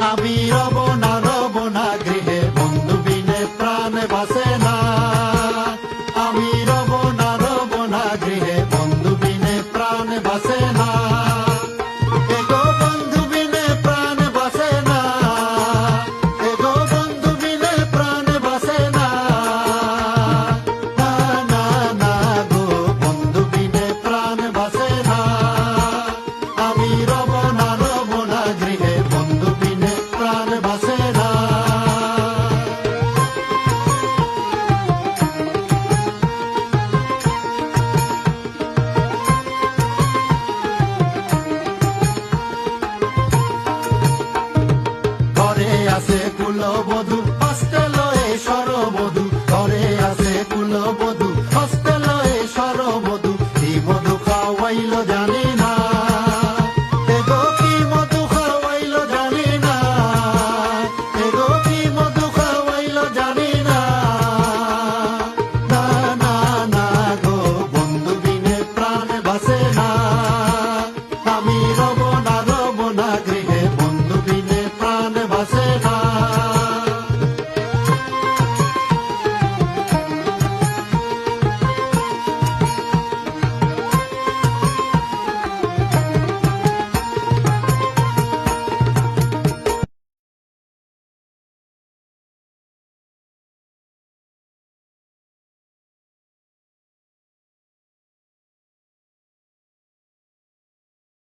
আমি রব না গৃহে, বন্ধু বিনে প্রাণ বাসে না। আমি রব না গৃহে, বন্ধু বিনে প্রাণ বাসে না। এগো বন্ধু বিনে প্রাণ বাসে না, এগো বন্ধু বিনে প্রাণ বাসে না। না না না গো, বন্ধু বিনে প্রাণ বাসে না। আমি রব না গৃহে, বন্ধু বিনে প্রাণ বাসে না। ঘরে আছে কুলবধূ,